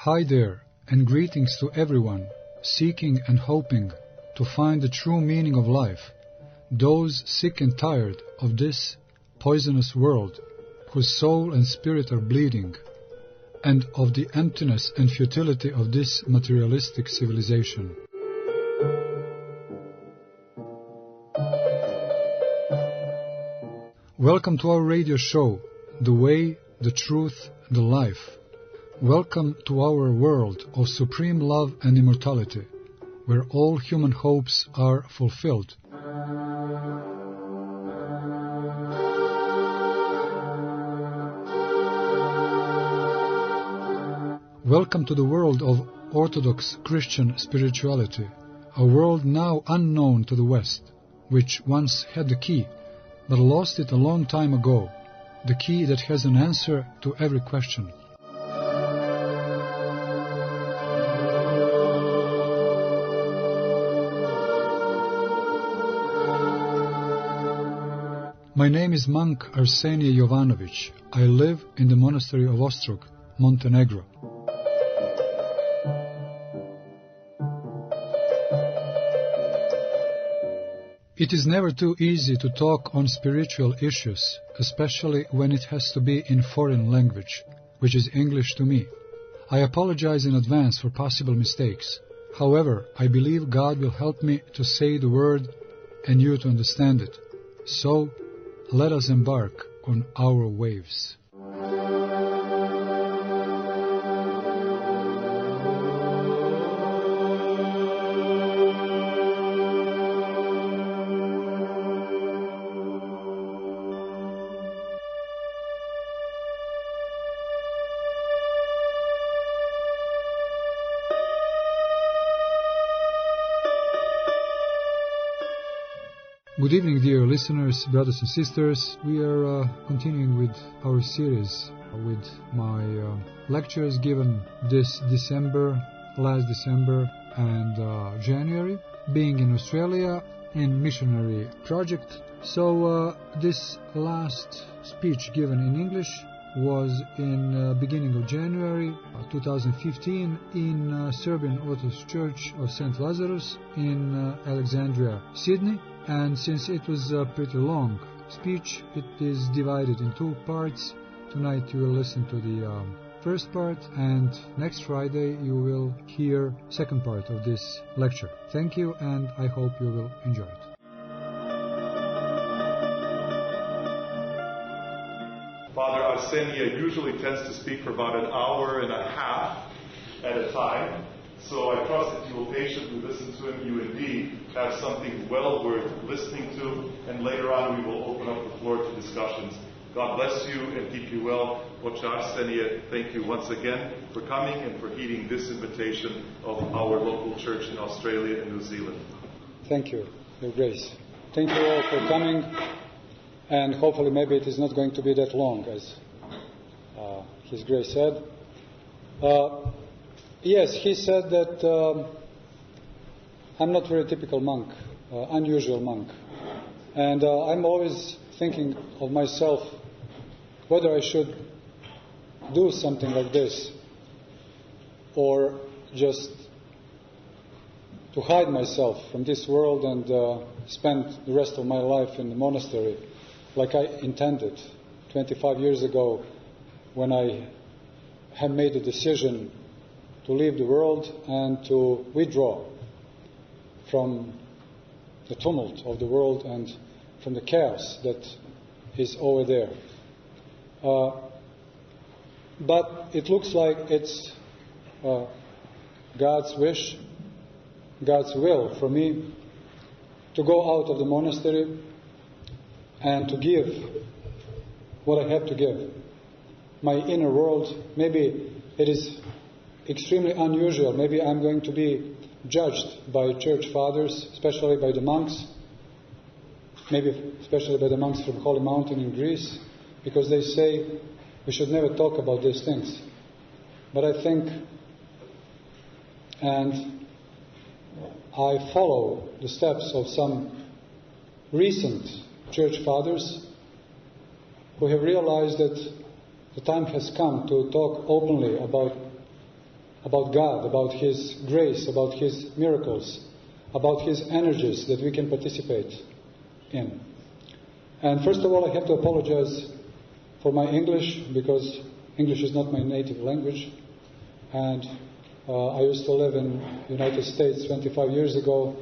Hi there, and greetings to everyone seeking and hoping to find the true meaning of life, those sick and tired of this poisonous world, whose soul and spirit are bleeding, and of the emptiness and futility of this materialistic civilization. Welcome to our radio show, The Way, the Truth, the Life. Welcome to our world of supreme love and immortality, where all human hopes are fulfilled. Welcome to the world of Orthodox Christian spirituality, a world now unknown to the West, which once had the key, but lost it a long time ago, the key that has an answer to every question. My name is Monk Arsenije Jovanović. I live in the monastery of Ostrog, Montenegro. It is never too easy to talk on spiritual issues, especially when it has to be in foreign language, which is English to me. I apologize in advance for possible mistakes. However, I believe God will help me to say the word and you to understand it. So, let us embark on our waves. Good evening, dear listeners, brothers and sisters. We are continuing with our series with my lectures given this December, last December and January, being in Australia in missionary project. So this last speech given in English was in beginning of January 2015 in Serbian Orthodox Church of St. Lazarus in Alexandria, Sydney. And since it was a pretty long speech, it is divided in two parts. Tonight you will listen to the first part, and next Friday you will hear second part of this lecture. Thank you, and I hope you will enjoy it. Father Arsenije usually tends to speak for about an hour and a half at a time. So I trust that you will patiently listen to him. You indeed have something well worth listening to. And later on we will open up the floor to discussions. God bless you and keep you well. Fr Arsenije, thank you once again for coming and for heeding this invitation of our local church in Australia and New Zealand. Thank you, Your Grace. Thank you all for coming. And hopefully maybe it is not going to be that long, as His Grace said. Yes, he said that I'm not very typical monk, unusual monk. And I'm always thinking of myself whether I should do something like this or just to hide myself from this world and spend the rest of my life in the monastery like I intended 25 years ago when I had made a decision to leave the world and to withdraw from the tumult of the world and from the chaos that is over there. But it looks like it's God's wish, God's will for me to go out of the monastery and to give what I have to give. My inner world, maybe it is extremely unusual. Maybe I'm going to be judged by church fathers, especially by the monks, maybe especially by the monks from Holy Mountain in Greece, because they say we should never talk about these things. But I think, and I follow the steps of some recent church fathers who have realized that the time has come to talk openly about about God, about His grace, about His miracles, about His energies that we can participate in. And first of all, I have to apologize for my English, because English is not my native language. And I used to live in the United States 25 years ago.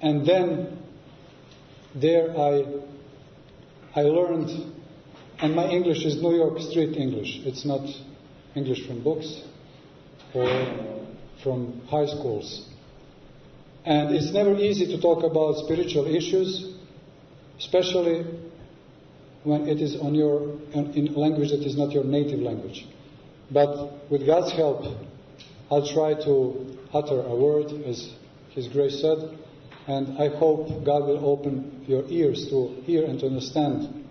And then there I learned, and my English is New York street English. It's not English from books or from high schools. And it's never easy to talk about spiritual issues, especially when it is in a language that is not your native language. But with God's help, I'll try to utter a word, as His grace said, and I hope God will open your ears to hear and to understand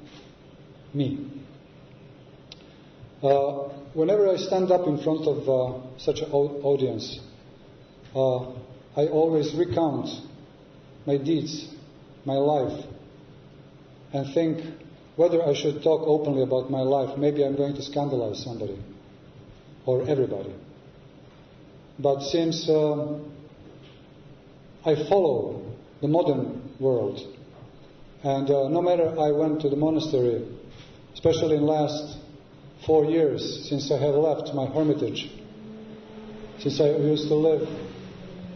me. Whenever I stand up in front of such an audience, I always recount my deeds, my life, and think whether I should talk openly about my life. Maybe I'm going to scandalize somebody or everybody. But since I follow the modern world, and no matter I went to the monastery, especially in the last 4 years since I have left my hermitage, since I used to live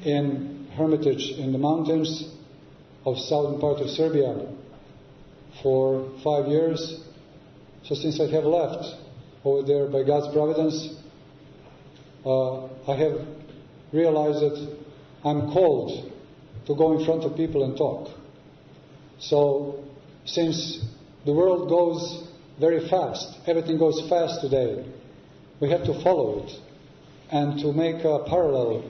in hermitage in the mountains of southern part of Serbia for 5 years. So since I have left over there by God's providence, I have realized that I'm called to go in front of people and talk. So since the world goes very fast, everything goes fast today, we have to follow it and to make a parallel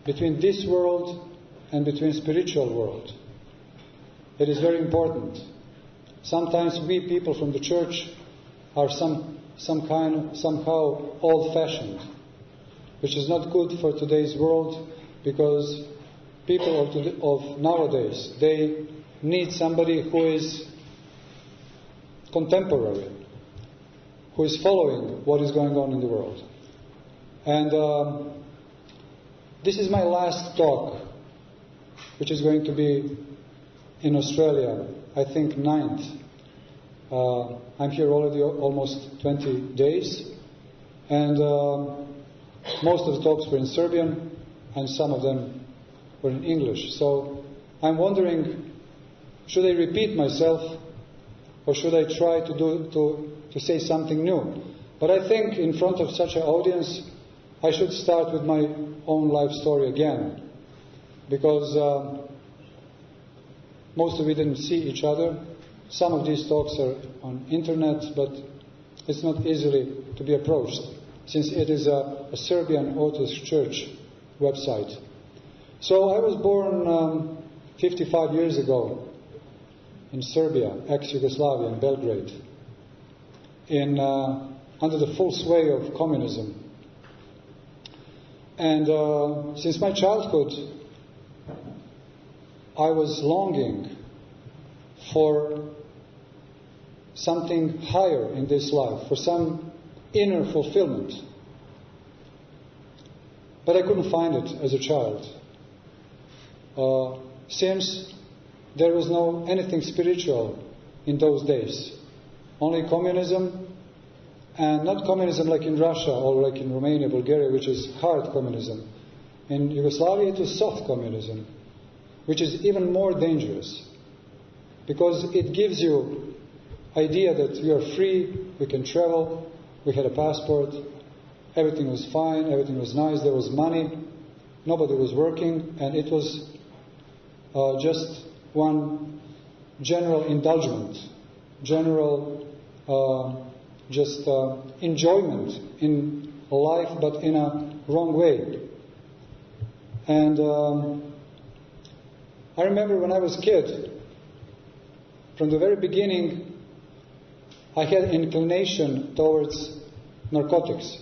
between this world and between spiritual world. It is very important. Sometimes we people from the church are somehow old-fashioned, which is not good for today's world, because people of nowadays, they need somebody who is contemporary, who is following what is going on in the world. And this is my last talk, which is going to be in Australia, I think 9th. I'm here already almost 20 days, and most of the talks were in Serbian, and some of them were in English. So I'm wondering, should I repeat myself, or should I try to say something new? But I think in front of such an audience, I should start with my own life story again, because most of we didn't see each other. Some of these talks are on internet, but it's not easily to be approached, since it is a Serbian Orthodox Church website. So I was born 55 years ago in Serbia, ex-Yugoslavia, in Belgrade, under the full sway of communism. And since my childhood, I was longing for something higher in this life, for some inner fulfillment. But I couldn't find it as a child. Since there was no anything spiritual in those days. Only communism, and not communism like in Russia or like in Romania, Bulgaria, which is hard communism. In Yugoslavia it was soft communism, which is even more dangerous, because it gives you idea that you are free, we can travel, we had a passport, everything was fine, everything was nice, there was money, nobody was working, and it was just one general indulgence, general enjoyment in life, but in a wrong way. And I remember when I was a kid, from the very beginning, I had an inclination towards narcotics.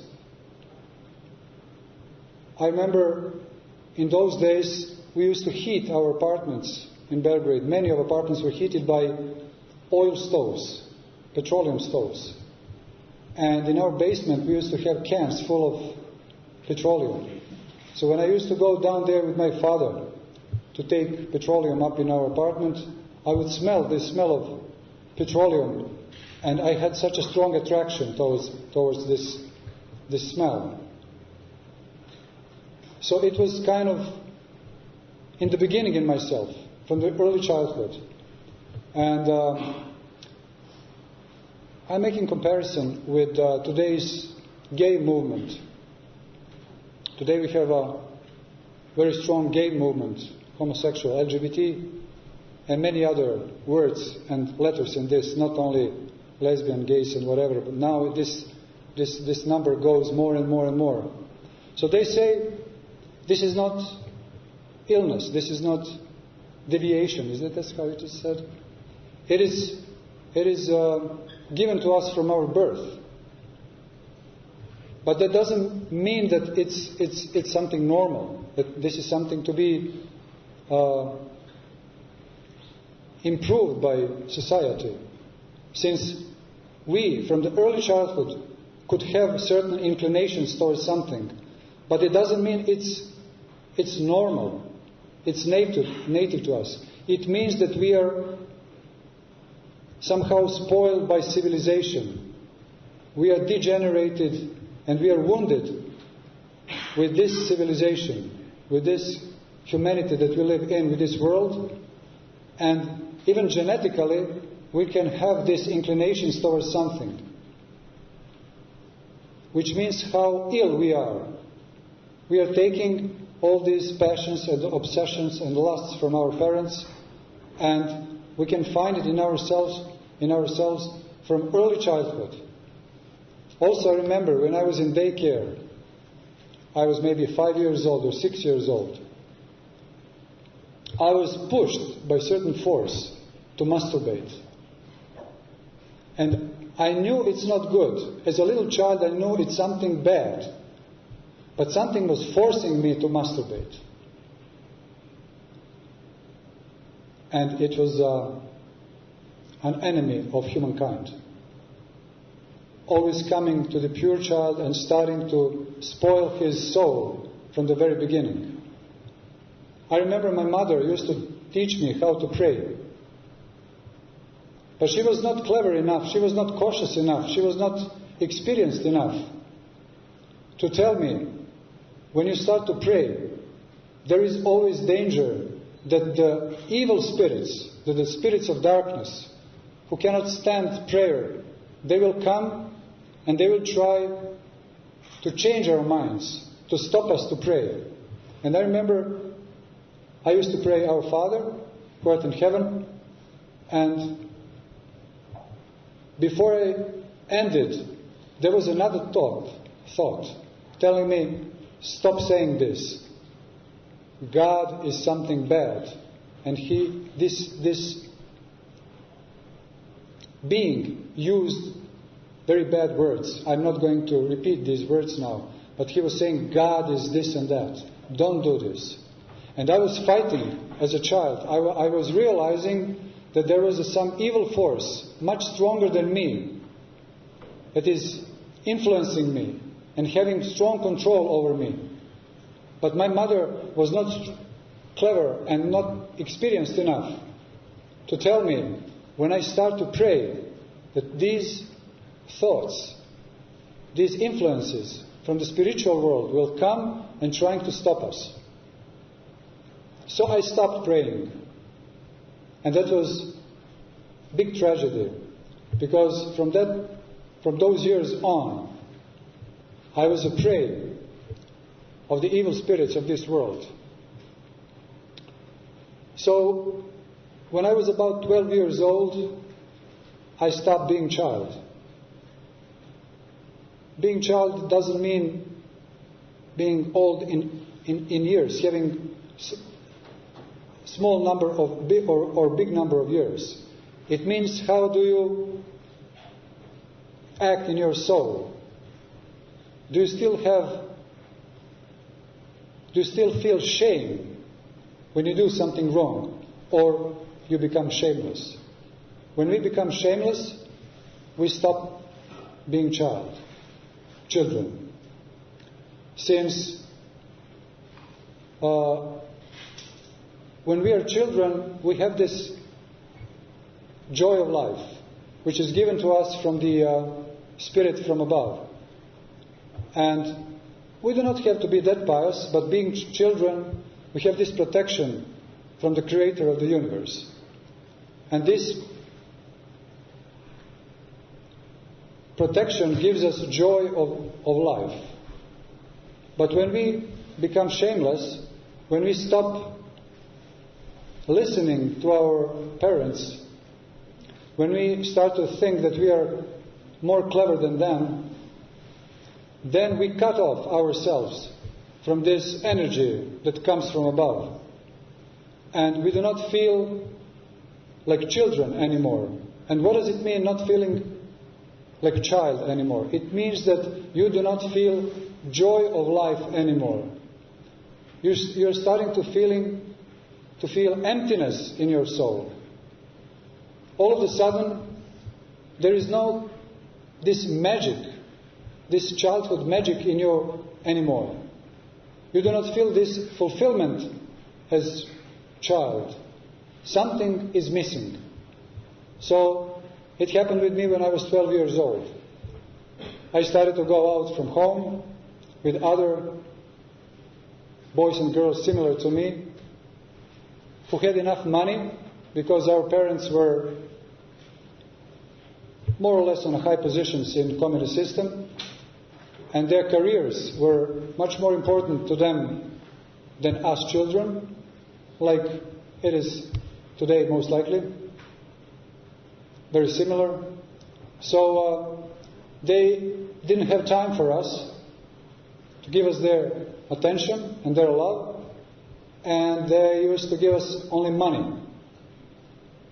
I remember in those days we used to heat our apartments in Belgrade. Many of our apartments were heated by oil stoves, petroleum stoves. And in our basement we used to have cans full of petroleum. So when I used to go down there with my father to take petroleum up in our apartment, I would smell the smell of petroleum, and I had such a strong attraction towards this smell. So it was kind of in the beginning in myself, from the early childhood. And I'm making comparison with today's gay movement. Today we have a very strong gay movement, homosexual, LGBT, and many other words and letters in this, not only lesbian, gays and whatever, but now this number goes more and more and more. So they say this is not illness, this is not deviation. That's how it is said? It is given to us from our birth. But that doesn't mean that it's something normal, that this is something to be improved by society. Since we, from the early childhood, could have certain inclinations towards something, but it doesn't mean it's normal, it's native to us. It means that we are somehow spoiled by civilization. We are degenerated and we are wounded with this civilization, with this humanity that we live in, with this world. And even genetically, we can have these inclinations towards something. Which means how ill we are. We are taking all these passions and obsessions and lusts from our parents, and we can find it in ourselves from early childhood. Also, I remember when I was in daycare, I was maybe 5 years old or 6 years old. I was pushed by certain force to masturbate. And I knew it's not good. As a little child, I knew it's something bad. But something was forcing me to masturbate. And it was an enemy of humankind. Always coming to the pure child and starting to spoil his soul from the very beginning. I remember my mother used to teach me how to pray. But she was not clever enough, she was not cautious enough, she was not experienced enough to tell me, when you start to pray, there is always danger that the evil spirits, that the spirits of darkness, who cannot stand prayer, they will come and they will try to change our minds, to stop us to pray. And I remember I used to pray, Our Father, who art in heaven, and before I ended, there was another thought telling me, stop saying this. God is something bad, and this being used very bad words. I'm not going to repeat these words now, but he was saying, God is this and that. Don't do this. And I was fighting as a child. I was realizing that there was some evil force, much stronger than me, that is influencing me and having strong control over me. But my mother was not clever and not experienced enough to tell me, when I start to pray, that these thoughts, these influences from the spiritual world will come and trying to stop us. So I stopped praying. And that was big tragedy, because from those years on, I was a prey of the evil spirits of this world. So when I was about 12 years old, I stopped being child. Being child doesn't mean being old in years, having small number of big or big number of years. It means, how do you act in your soul? Do you still feel shame when you do something wrong, or you become shameless? When we become shameless, we stop being children. since when we are children, we have this joy of life, which is given to us from the Spirit from above. And we do not have to be that pious, but being children, we have this protection from the Creator of the universe. And this protection gives us joy of life. But when we become shameless, when we stop listening to our parents, when we start to think that we are more clever than them, then we cut off ourselves from this energy that comes from above. And we do not feel like children anymore. And what does it mean, not feeling like a child anymore? It means that you do not feel joy of life anymore. You're starting to feel emptiness in your soul. All of a sudden, there is no this magic, this childhood magic in you anymore. You do not feel this fulfillment as child. Something is missing. So it happened with me when I was 12 years old. I started to go out from home with other boys and girls similar to me who had enough money, because our parents were more or less on high positions in the communist system, and their careers were much more important to them than us children, like it is today most likely. Very similar. So they didn't have time for us to give us their attention and their love, and they used to give us only money.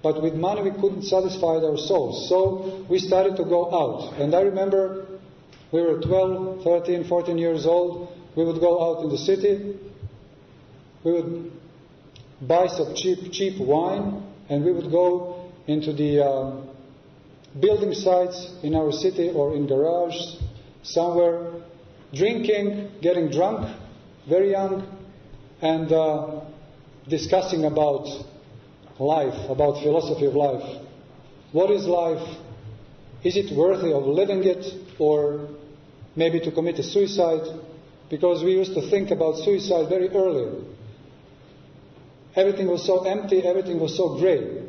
But with money we couldn't satisfy our souls. So we started to go out. And I remember we were 12, 13, 14 years old. We would go out in the city. We would buy some cheap wine, and we would go into the building sites in our city or in garages somewhere, drinking, getting drunk, very young, and discussing about life, about philosophy of life. What is life? Is it worthy of living it, or maybe to commit a suicide? Because we used to think about suicide very early. Everything was so empty, everything was so grey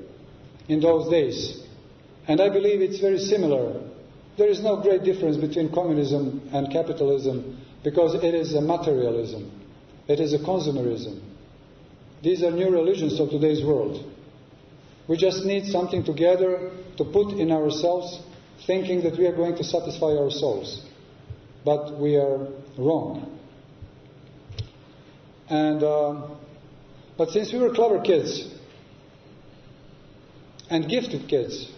in those days. And I believe it's very similar. There is no great difference between communism and capitalism, because it is a materialism. It is a consumerism. These are new religions of today's world. We just need something together to put in ourselves, thinking that we are going to satisfy our souls. But we are wrong. And but since we were clever kids and gifted kids,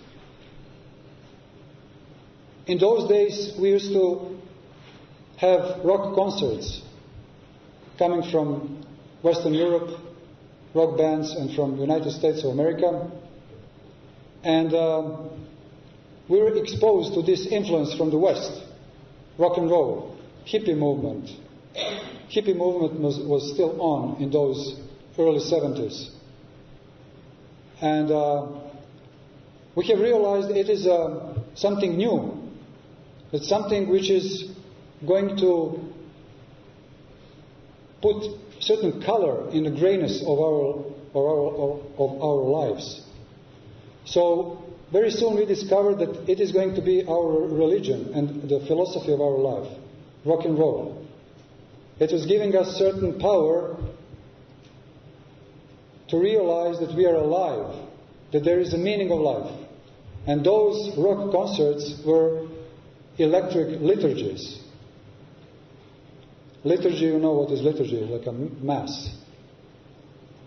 in those days we used to have rock concerts coming from Western Europe, rock bands, and from the United States of America. And we were exposed to this influence from the West, rock and roll, hippie movement. Hippie movement was still on in those early 70s. And we have realized it is something new. It's something which is going to put certain color in the grayness of our lives. So very soon we discovered that it is going to be our religion and the philosophy of our life, rock and roll. It was giving us certain power to realize that we are alive, that there is a meaning of life. And those rock concerts were electric liturgies. Liturgy, you know what is liturgy, like a mass.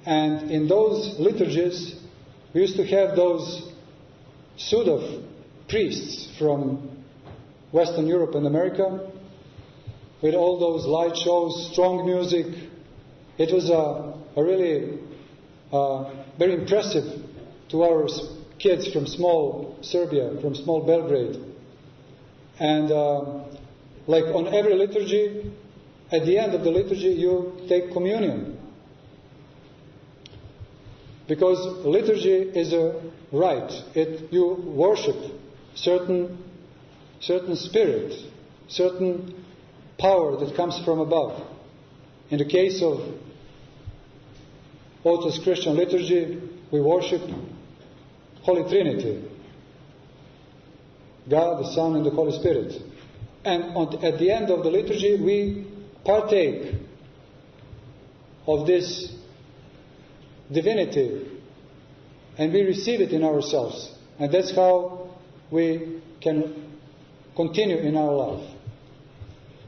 And in those liturgies, we used to have those pseudo priests from Western Europe and America, with all those light shows, strong music. It was a really very impressive to our kids from small Serbia, from small Belgrade. And like on every liturgy, at the end of the liturgy you take communion. Because liturgy is a rite. You worship certain spirit, certain power that comes from above. In the case of Orthodox Christian liturgy, we worship Holy Trinity, God, the Son, and the Holy Spirit. And at the end of the liturgy, we partake of this divinity, and we receive it in ourselves. And that's how we can continue in our life.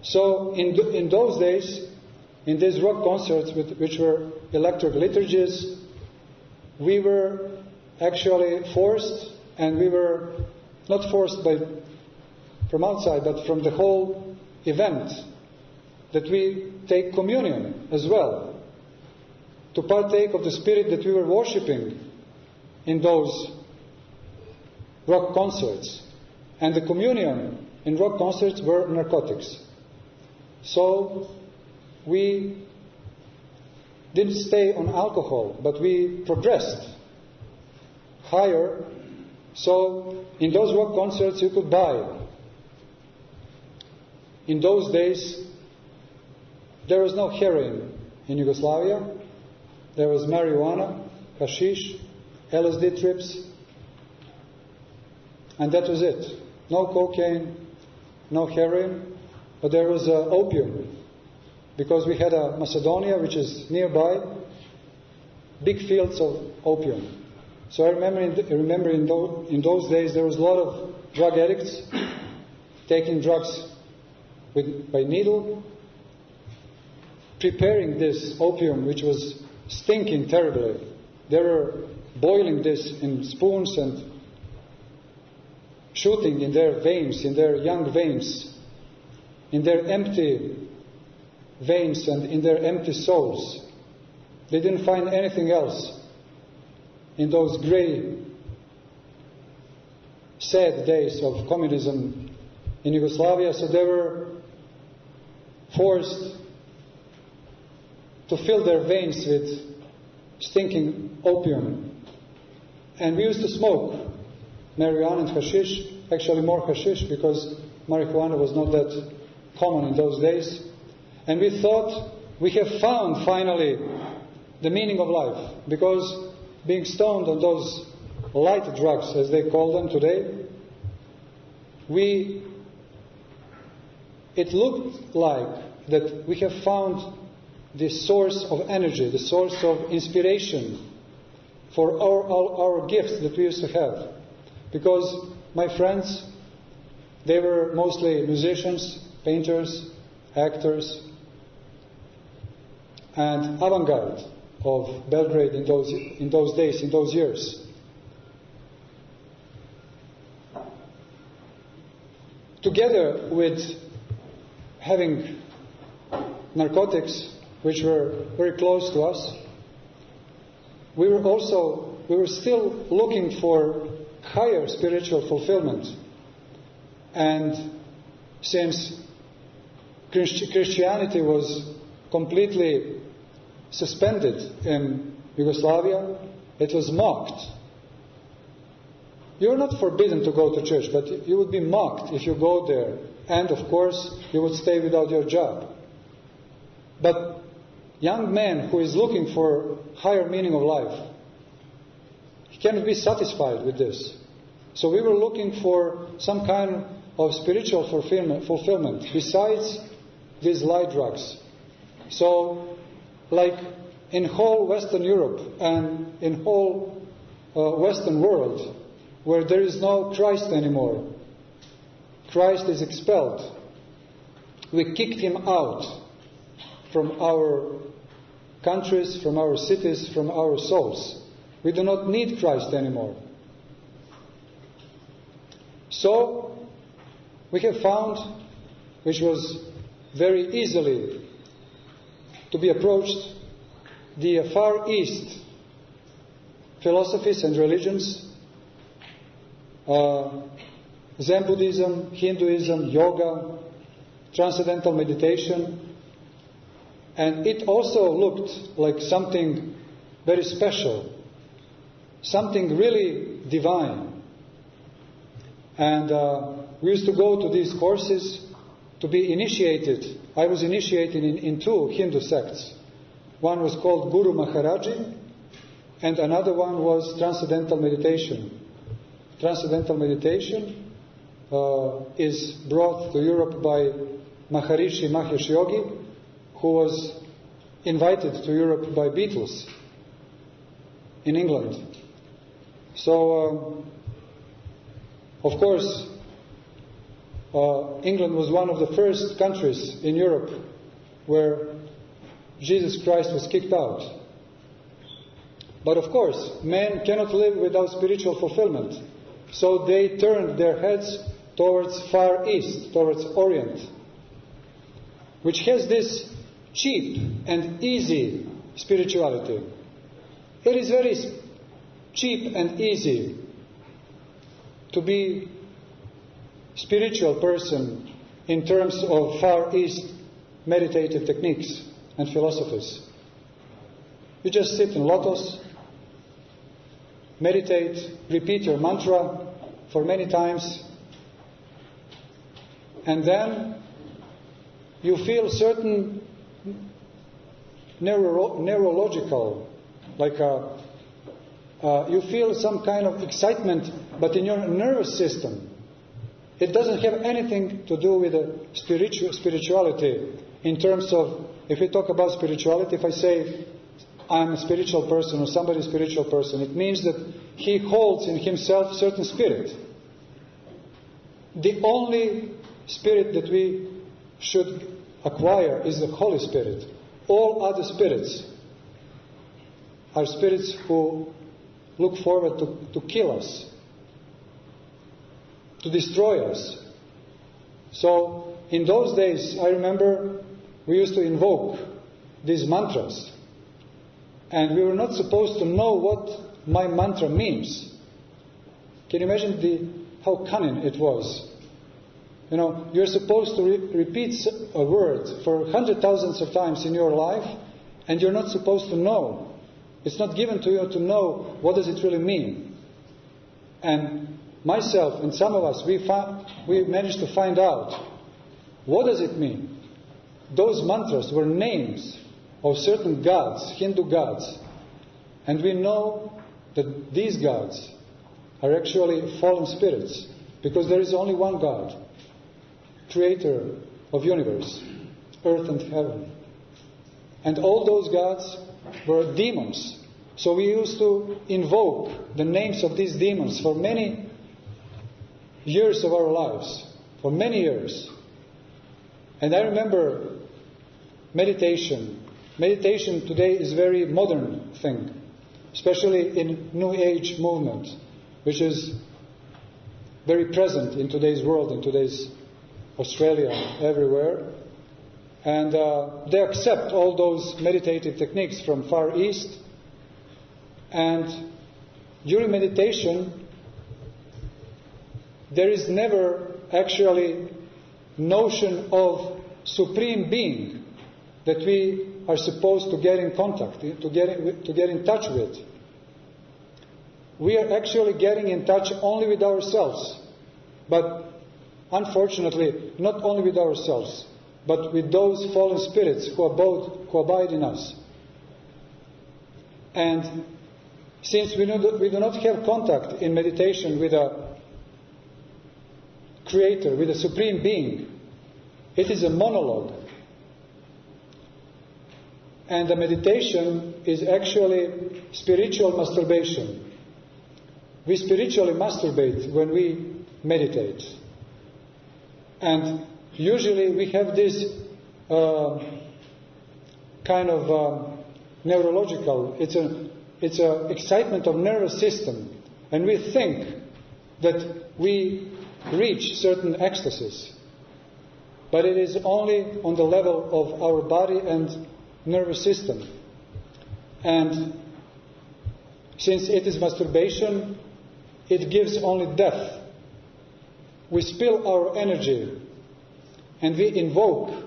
So in those days, in these rock concerts, which were electric liturgies, we were actually forced, and we were not forced from outside, but from the whole event, that we take communion as well, to partake of the spirit that we were worshipping in those rock concerts. And the communion in rock concerts were narcotics. So we didn't stay on alcohol, but we progressed higher. So in those rock concerts you could buy. In those days there was no heroin in Yugoslavia. There was marijuana, hashish, LSD trips, and that was it. No cocaine, no heroin, but there was opium, because we had a Macedonia, which is nearby, big fields of opium. So I remember in those days there was a lot of drug addicts taking drugs by needle, preparing this opium, which was stinking terribly. They were boiling this in spoons and shooting in their veins, in their young veins, in their empty veins and in their empty souls. They didn't find anything else in those grey, sad days of communism in Yugoslavia, so they were forced to fill their veins with stinking opium. And we used to smoke marijuana and hashish, actually more hashish, because marijuana was not that common in those days. And we thought we have found finally the meaning of life, because being stoned on those light drugs, as they call them today, it looked like that we have found the source of energy, the source of inspiration for our gifts that we used to have. Because my friends, they were mostly musicians, painters, actors, and avant-garde of Belgrade in those days, in those years. Together with having narcotics, which were very close to us, we were still looking for higher spiritual fulfillment. And since Christianity was completely suspended in Yugoslavia, it was mocked. You were not forbidden to go to church, but you would be mocked if you go there. And of course, you would stay without your job. But young man who is looking for higher meaning of life, he cannot be satisfied with this. So we were looking for some kind of spiritual fulfillment besides these light drugs. So, like in whole Western Europe and in whole Western world, where there is no Christ anymore, Christ is expelled. We kicked him out from our countries, from our cities, from our souls. We do not need Christ anymore. So, we have found, which was very easily to be approached, the Far East philosophies and religions, Zen Buddhism, Hinduism, yoga, transcendental meditation, And it also looked like something very special, something really divine. And we used to go to these courses to be initiated. I was initiated in two Hindu sects. One was called Guru Maharaji, and another one was Transcendental Meditation. Transcendental Meditation is brought to Europe by Maharishi Mahesh Yogi, who was invited to Europe by Beatles in England. So, of course, England was one of the first countries in Europe where Jesus Christ was kicked out. But of course, man cannot live without spiritual fulfillment. So they turned their heads towards Far East, towards Orient, which has this cheap and easy spirituality. It is very cheap and easy to be spiritual person in terms of Far East meditative techniques and philosophies. You just sit in lotus, meditate, repeat your mantra for many times, and then you feel certain neurological, like you feel some kind of excitement, but in your nervous system. It doesn't have anything to do with spirituality in terms of, if we talk about spirituality, if I say I'm a spiritual person or somebody is a spiritual person, it means that he holds in himself certain spirit. The only spirit that we should acquire is the Holy Spirit. All other spirits are spirits who look forward to kill us, to destroy us. So in those days, I remember we used to invoke these mantras, and we were not supposed to know what my mantra means. Can you imagine how cunning it was? You know, you're supposed to repeat a word for 100,000s of times in your life, and you're not supposed to know. It's not given to you to know what does it really mean. And myself and some of us, we managed to find out what does it mean. Those mantras were names of certain gods, Hindu gods, and we know that these gods are actually fallen spirits, because there is only one God, creator of universe, earth and heaven. And all those gods were demons. So we used to invoke the names of these demons for many years of our lives, for many years. And I remember meditation. Meditation today is a very modern thing, especially in New Age movement, which is very present in today's world, in today's Australia, everywhere. And they accept all those meditative techniques from Far East. And during meditation, there is never actually notion of supreme being that we are supposed to get in contact, to get in touch with. We are actually getting in touch only with ourselves. But unfortunately, not only with ourselves, but with those fallen spirits who abide in us. And since we do not have contact in meditation with a creator, with a supreme being, it is a monologue. And the meditation is actually spiritual masturbation. We spiritually masturbate when we meditate. And usually we have this kind of neurological, it's a excitement of nervous system, and we think that we reach certain ecstasies, but it is only on the level of our body and nervous system. And since it is masturbation, it gives only death. We spill our energy and we invoke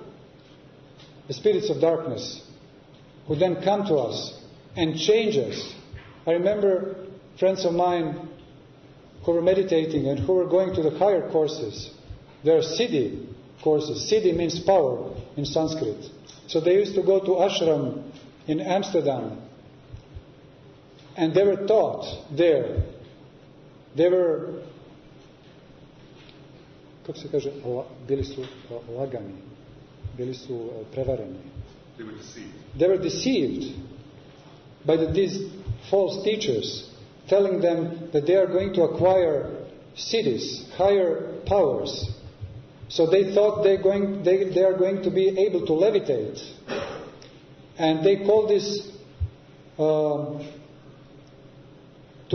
the spirits of darkness. who then come to us and change us. I remember friends of mine who were meditating and who were going to the higher courses. There are Siddhi courses. Siddhi means power in Sanskrit. So they used to go to ashram in Amsterdam, and they were taught there. They were, kako se kaže, bili su lagani, bili su prevareni. They were deceived. They were deceived by these false teachers, telling them that they are going to acquire cities, higher powers. So they thought they are going to be able to levitate. And they call this to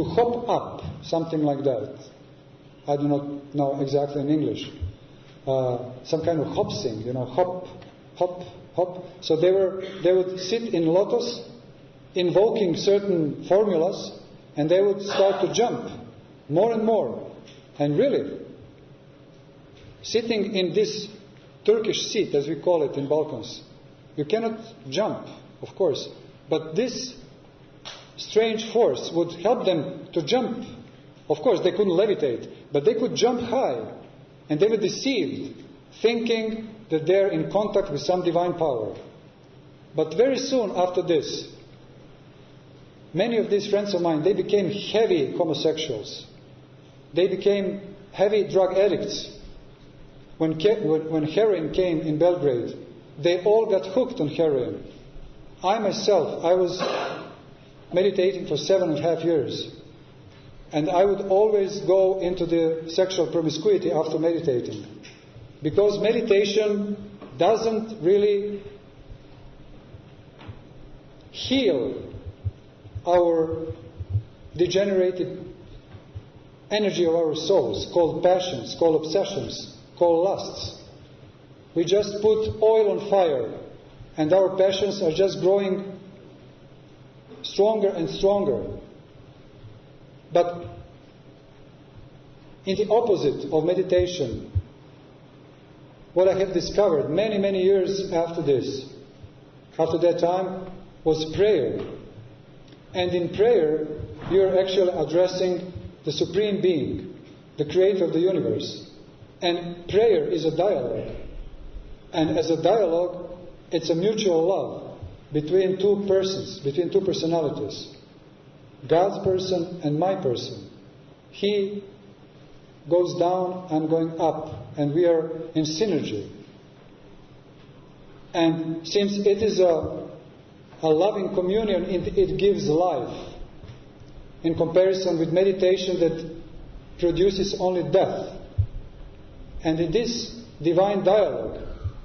hop up, something like that. I do not know exactly in English. Some kind of hopsing, hop, hop, hop. So they would sit in lotus, invoking certain formulas, and they would start to jump more and more. And really, sitting in this Turkish seat, as we call it in Balkans, you cannot jump, of course, but this strange force would help them to jump. Of course, they couldn't levitate, but they could jump high, and they were deceived, thinking that they're in contact with some divine power. But very soon after this, many of these friends of mine, they became heavy homosexuals. They became heavy drug addicts. When heroin came in Belgrade, they all got hooked on heroin. I myself, I was meditating for 7.5 years. And I would always go into the sexual promiscuity after meditating. Because meditation doesn't really heal our degenerated energy of our souls, called passions, called obsessions, called lusts. We just put oil on fire, and our passions are just growing stronger and stronger. But in the opposite of meditation, what I have discovered many, many years after that time, was prayer. And in prayer, you are actually addressing the Supreme Being, the Creator of the universe. And prayer is a dialogue. And as a dialogue, it's a mutual love between two persons, between two personalities. God's person and my person. He goes down, I'm going up, and we are in synergy. And since it is a loving communion, it gives life, in comparison with meditation that produces only death. And in this divine dialogue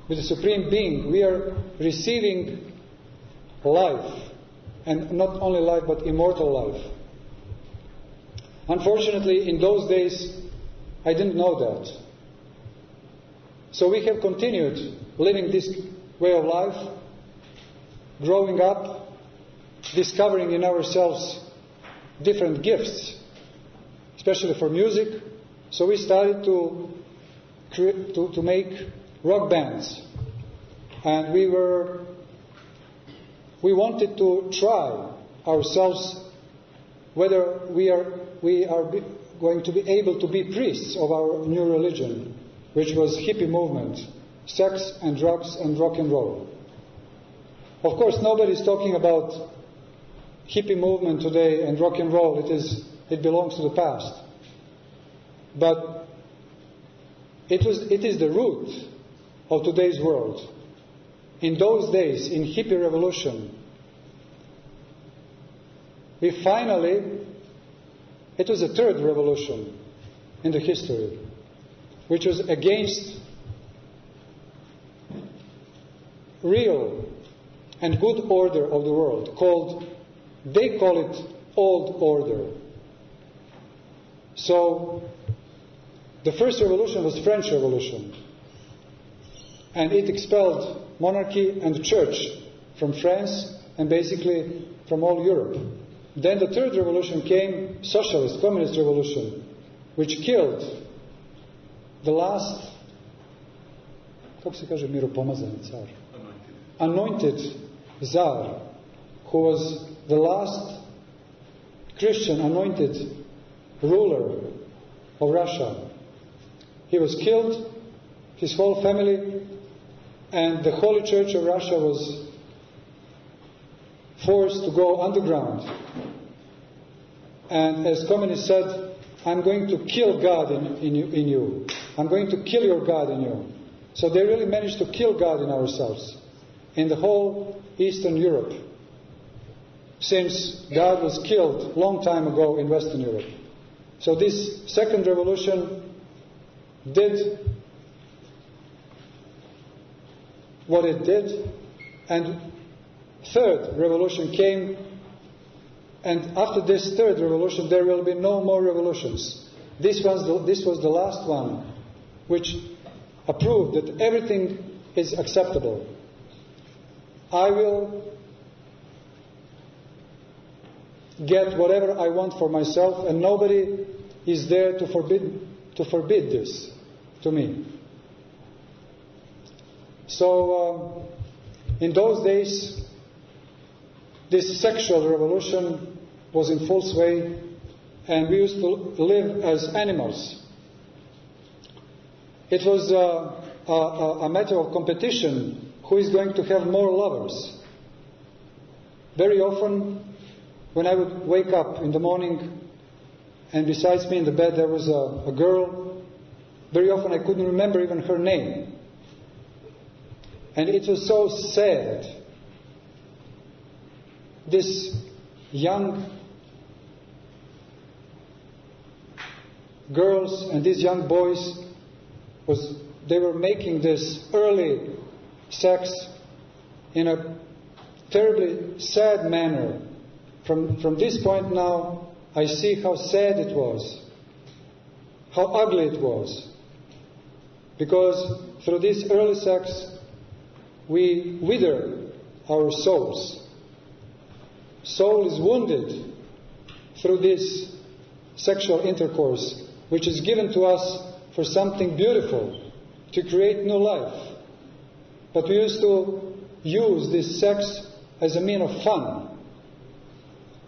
with the Supreme Being, we are receiving life. And not only life, but immortal life. Unfortunately, in those days, I didn't know that. So we have continued living this way of life, growing up, discovering in ourselves different gifts, especially for music. So we started to make rock bands. And we wanted to try ourselves whether we are going to be able to be priests of our new religion, which was hippie movement, sex and drugs and rock and roll. Of course, nobody is talking about hippie movement today and rock and roll. It belongs to the past. But it is the root of today's world. In those days, in hippie revolution, it was the third revolution in the history, which was against real and good order of the world, they call it old order. So, the first revolution was French Revolution, and it expelled monarchy and the church from France and basically from all Europe. Then the third revolution came, socialist, communist revolution, which killed the last, kako se kaže miropomazani car? Anointed Tsar who was the last Christian anointed ruler of Russia. He was killed, his whole family, and the Holy Church of Russia was forced to go underground. And as communists said, I'm going to kill God in you. I'm going to kill your God in you. So they really managed to kill God in ourselves, in the whole Eastern Europe, since God was killed long time ago in Western Europe. So this second revolution did what it did, and third revolution came, and after this third revolution there will be no more revolutions. This was the last one which approved that everything is acceptable. I will get whatever I want for myself, and nobody is there to forbid this to me. So in those days, this sexual revolution was in full sway, and we used to live as animals. It was a matter of competition, who is going to have more lovers. Very often, when I would wake up in the morning, and besides me in the bed there was a girl, very often I couldn't remember even her name. And it was so sad. This young girls and these young boys, they were making this early sex in a terribly sad manner. From this point now, I see how sad it was, how ugly it was. Because through this early sex, we wither our souls. Soul is wounded through this sexual intercourse, which is given to us for something beautiful, to create new life. But we used to use this sex as a means of fun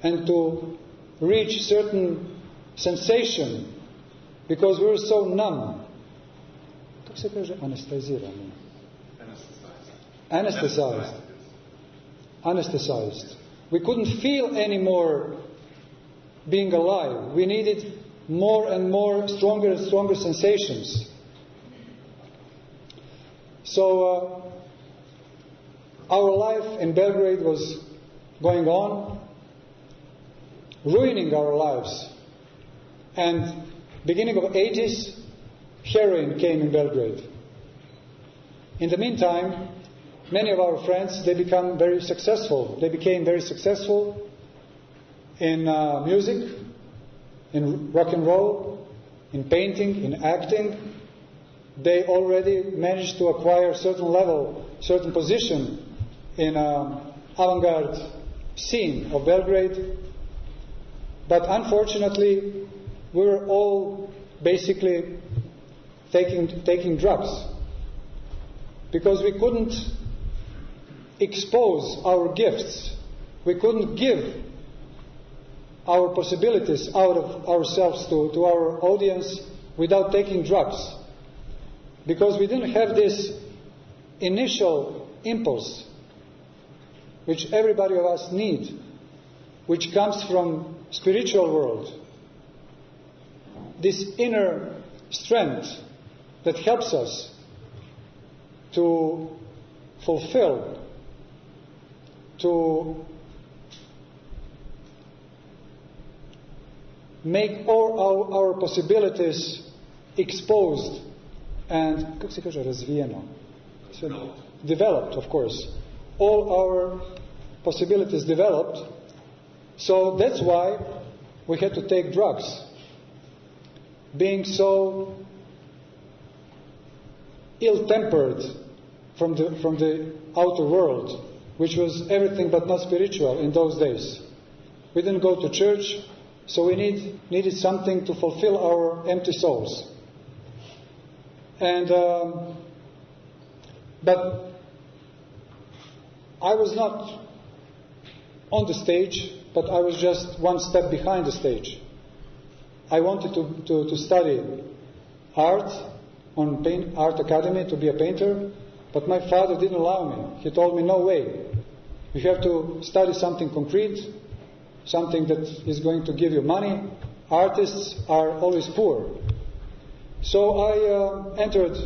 and to reach certain sensation, because we were so numb. Как се каже анестезирани? Anesthetized. We couldn't feel anymore being alive. We needed more and more, stronger and stronger sensations. So our life in Belgrade was going on, ruining our lives. And beginning of 80s, heroin came in Belgrade. In the meantime, many of our friends, they became very successful. They became very successful in music, in rock and roll, in painting, in acting. They already managed to acquire a certain level, certain position in avant-garde scene of Belgrade. But unfortunately, we were all basically taking drugs, because we couldn't expose our gifts. We couldn't give our possibilities out of ourselves to our audience without taking drugs, because we didn't have this initial impulse which everybody of us need, which comes from spiritual world, this inner strength that helps us to fulfill, to make all our possibilities exposed and, как се каже, развиено? Developed, of course. All our possibilities developed. So that's why we had to take drugs. Being so ill-tempered from the outer world, which was everything but not spiritual in those days. We didn't go to church, so we needed something to fulfill our empty souls. And but I was not on the stage, but I was just one step behind the stage. I wanted to study art on art academy, to be a painter, but my father didn't allow me. He told me, no way. You have to study something concrete, something that is going to give you money. Artists are always poor. So I entered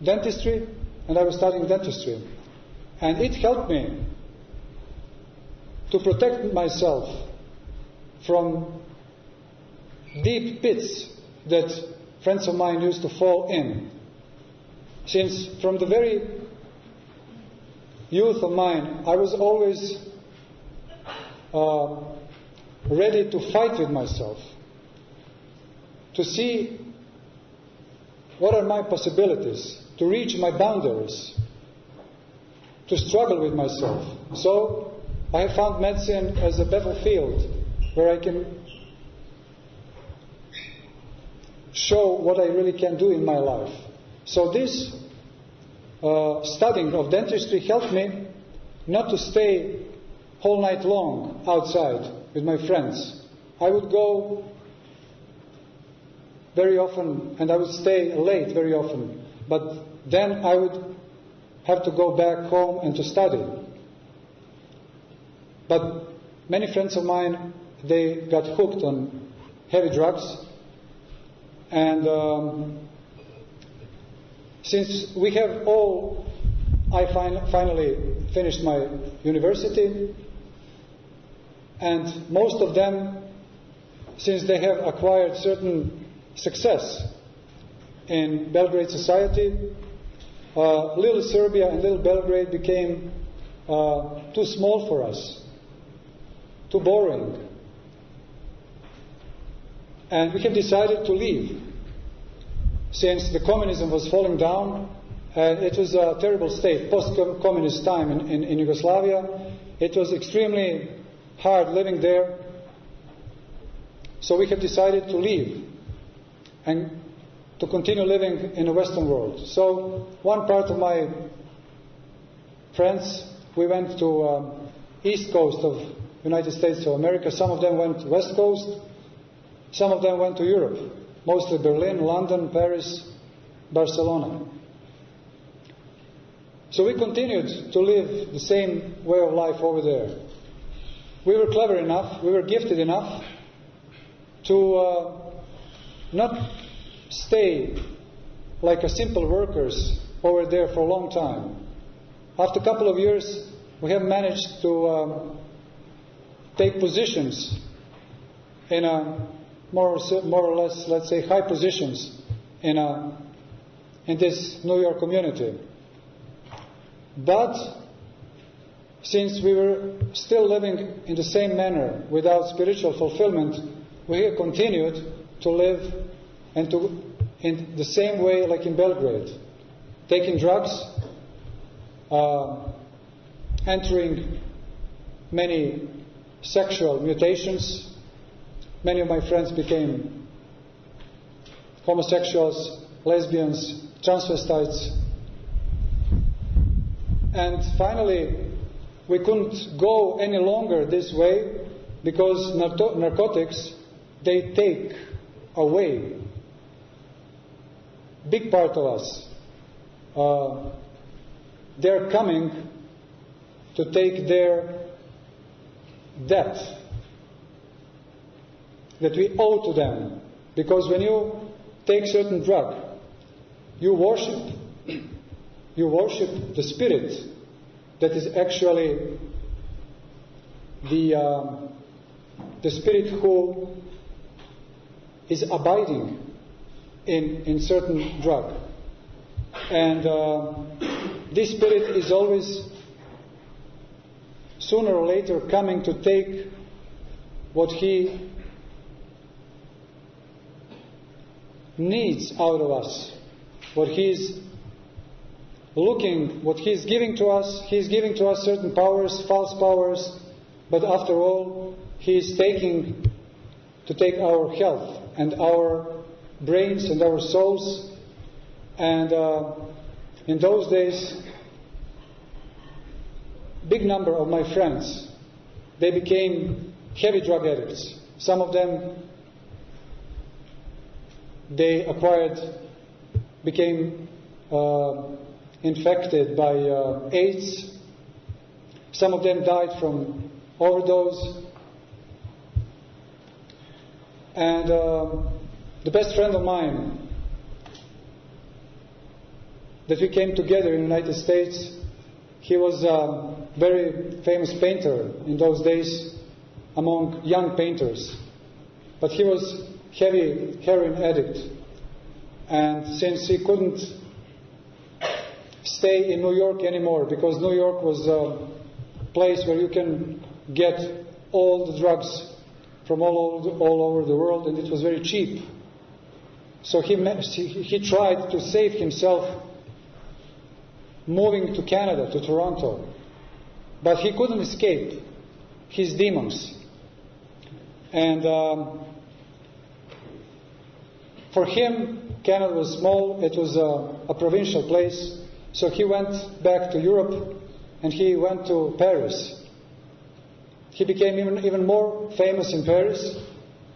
dentistry, and I was studying dentistry. And it helped me to protect myself from deep pits that friends of mine used to fall in. Since from the very youth of mine, I was always ready to fight with myself, to see what are my possibilities, to reach my boundaries, to struggle with myself. So I have found medicine as a battlefield where I can show what I really can do in my life. So this studying of dentistry helped me not to stay whole night long outside with my friends. I would go very often, and I would stay late very often. But then I would have to go back home and to study. But many friends of mine, they got hooked on heavy drugs. And since we have all, I finally finished my university, and most of them, since they have acquired certain success in Belgrade society, little Serbia and little Belgrade became too small for us, too boring. And we have decided to leave. Since the communism was falling down, and it was a terrible state, post-communist time in Yugoslavia, it was extremely hard living there. So we have decided to leave and to continue living in the Western world. So one part of my friends, we went to east coast of United States of America. Some of them went to west coast. Some of them went to Europe, mostly Berlin, London, Paris, Barcelona. So we continued to live the same way of life over there. We were clever enough, we were gifted enough to not stay like a simple workers over there for a long time. After a couple of years, we have managed to take positions in a more or less, let's say, high positions in this New York community. But since we were still living in the same manner without spiritual fulfillment, we have continued to live and to in the same way like in Belgrade, taking drugs, entering many sexual mutations. Many of my friends became homosexuals, lesbians, transvestites. And finally, we couldn't go any longer this way because narcotics, they take away big part of us. They're coming to take their debt that we owe to them. Because when you take certain drug, you worship the spirit that is actually the spirit who is abiding in certain drug. And this spirit is always sooner or later coming to take what he needs out of us, what he's looking, what he's giving to us. He's giving to us certain powers, false powers, but after all, he's taking to take our health and our brains and our souls. And in those days, big number of my friends, they became heavy drug addicts. Some of them, they became infected by AIDS. Some of them died from overdose. And the best friend of mine, that we came together in the United States, he was a very famous painter in those days among young painters. But he was heavy heroin addict. And since he couldn't stay in New York anymore, because New York was a place where you can get all the drugs from all over the world, and it was very cheap. So he tried to save himself moving to Canada, to Toronto. But he couldn't escape his demons. And for him, Canada was small. It was a provincial place. So he went back to Europe, and he went to Paris. He became even more famous in Paris.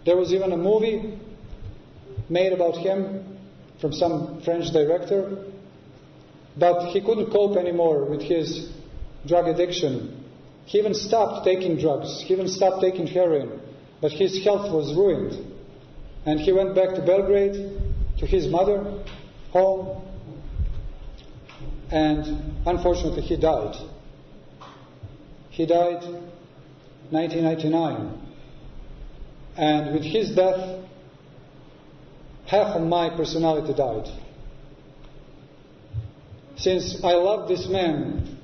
There was even a movie made about him from some French director. But he couldn't cope anymore with his drug addiction. He even stopped taking drugs. He even stopped taking heroin. But his health was ruined. And he went back to Belgrade, to his mother, home. And unfortunately, he died. He died 1999. And with his death, half of my personality died. Since I loved this man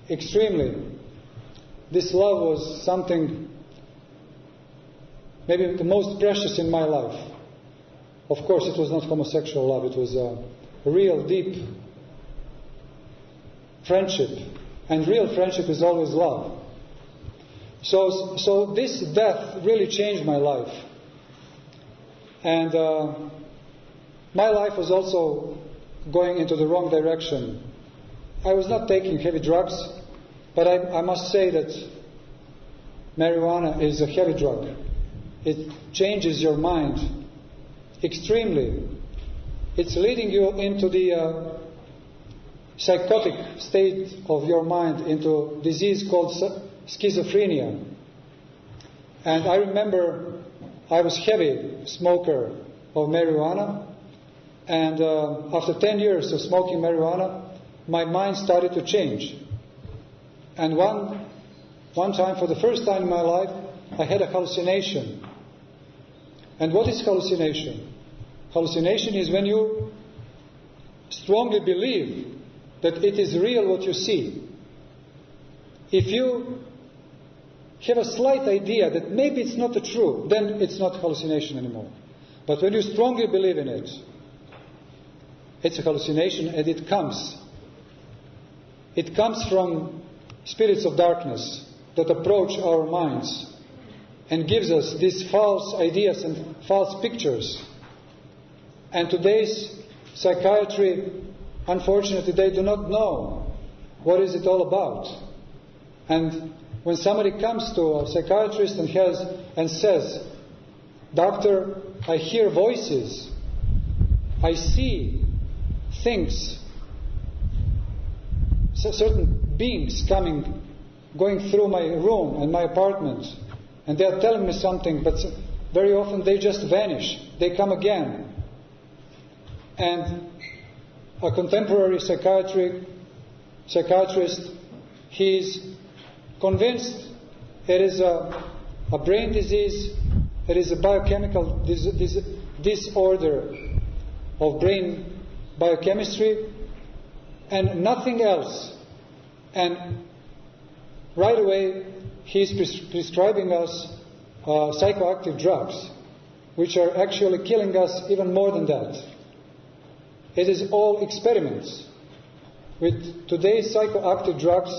extremely, this love was something maybe the most precious in my life. Of course, it was not homosexual love. It was a real, deep friendship. And real friendship is always love. So this death really changed my life. And my life was also going into the wrong direction. I was not taking heavy drugs, but I must say that marijuana is a heavy drug. It changes your mind extremely. It's leading you into the psychotic state of your mind, into a disease called schizophrenia. And I remember I was heavy smoker of marijuana, and after 10 years of smoking marijuana, my mind started to change. And one time, for the first time in my life, I had a hallucination. And what is hallucination? Hallucination is when you strongly believe that it is real what you see. If you have a slight idea that maybe it's not the truth, then it's not hallucination anymore. But when you strongly believe in it, it's a hallucination, and it comes. It comes from spirits of darkness that approach our minds and gives us these false ideas and false pictures. And today's psychiatry, unfortunately, they do not know what is it all about. And when somebody comes to a psychiatrist and says, "Doctor, I hear voices, I see things, certain beings going through my room and my apartment, and they are telling me something, but very often they just vanish. They come again." And a contemporary psychiatrist, he is convinced it is a brain disease, it is a biochemical disorder of brain biochemistry, and nothing else. And right away, he is prescribing us psychoactive drugs, which are actually killing us even more than that. It is all experiments. With today's psychoactive drugs,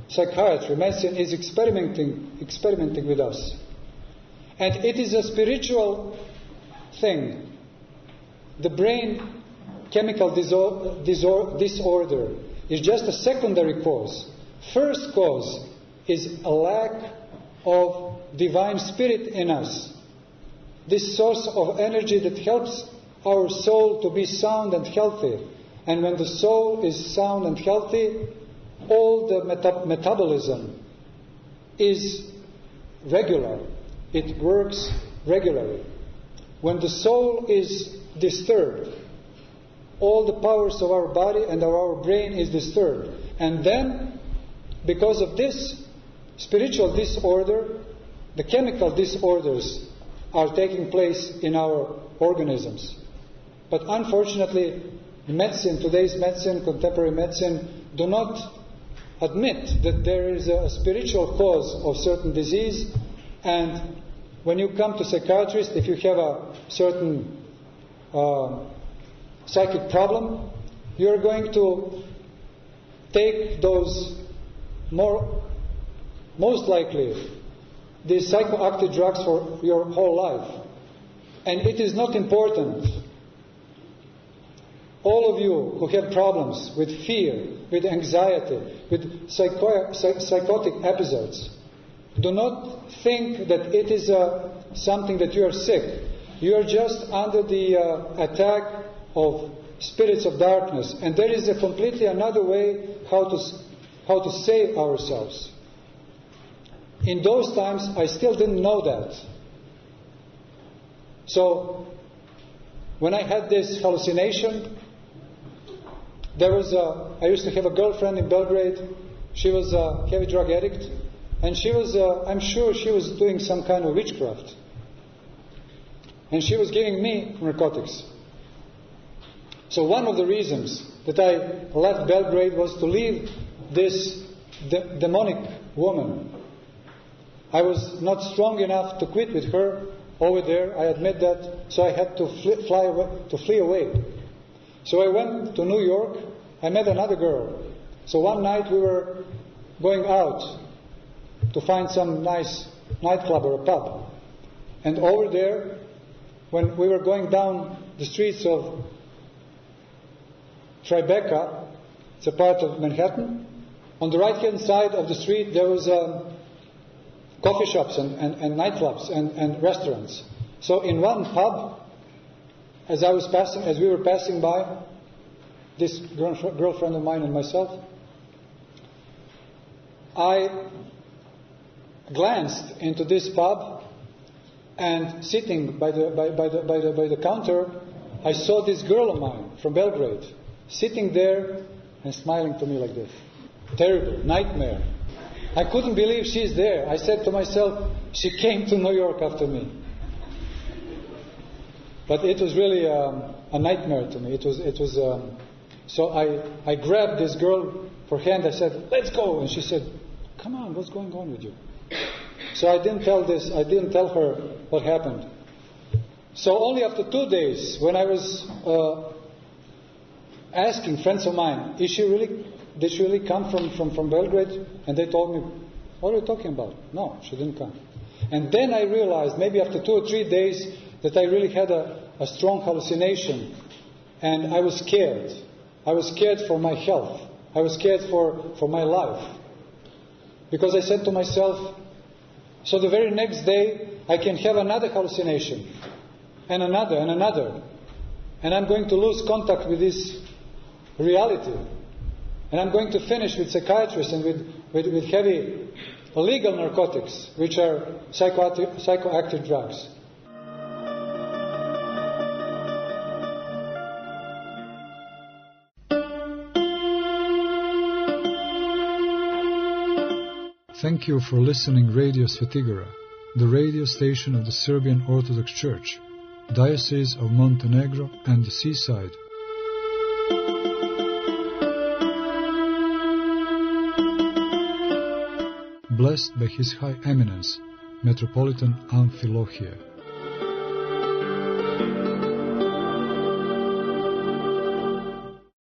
psychiatry, medicine is experimenting with us. And it is a spiritual thing. The brain chemical disorder is just a secondary cause. First cause is a lack of divine spirit in us. This source of energy that helps our soul to be sound and healthy. And when the soul is sound and healthy, all the metabolism is regular. It works regularly. When the soul is disturbed, all the powers of our body and of our brain is disturbed. And then, because of this spiritual disorder, the chemical disorders are taking place in our organisms. But unfortunately, medicine, today's medicine, contemporary medicine, do not admit that there is a spiritual cause of certain disease. And when you come to psychiatrist, if you have a certain psychic problem, you're going to take those most likely these psychoactive drugs for your whole life. And it is not important. All of you who have problems with fear, with anxiety, with psychotic episodes, do not think that it is something that you are sick. You are just under the attack of spirits of darkness. And there is a completely another way how to save ourselves. In those times, I still didn't know that. So, when I had this hallucination, I used to have a girlfriend in Belgrade. She was a heavy drug addict. And she was, I'm sure she was doing some kind of witchcraft. And she was giving me narcotics. So one of the reasons that I left Belgrade was to leave this demonic woman. I was not strong enough to quit with her over there. I admit that. So I had to flee away. So I went to New York. I met another girl. So one night we were going out to find some nice nightclub or a pub. And over there, when we were going down the streets of Tribeca, it's a part of Manhattan, on the right-hand side of the street there was coffee shops and nightclubs and restaurants. So in one pub, as we were passing by, this girlfriend of mine and myself, I glanced into this pub, and sitting by the counter, I saw this girl of mine from Belgrade sitting there and smiling to me like this. Terrible, nightmare. I couldn't believe she's there. I said to myself, she came to New York after me. But it was really a nightmare to me. It was. So I grabbed this girl for hand. I said, "Let's go." And she said, "Come on, what's going on with you?" So I didn't tell her what happened. So only after 2 days, when I was asking friends of mine, did she really come from Belgrade? And they told me, "What are you talking about?" No, she didn't come. And then I realized, maybe after 2 or 3 days, that I really had a strong hallucination. And I was scared. I was scared for my health. I was scared for my life. Because I said to myself, so the very next day, I can have another hallucination. And another, and another. And I'm going to lose contact with this reality. And I'm going to finish with psychiatrists and with heavy illegal narcotics, which are psychoactive drugs. Thank you for listening Radio Svetigora, the radio station of the Serbian Orthodox Church, Diocese of Montenegro and the Seaside. Blessed by His High Eminence, Metropolitan Amphilohije.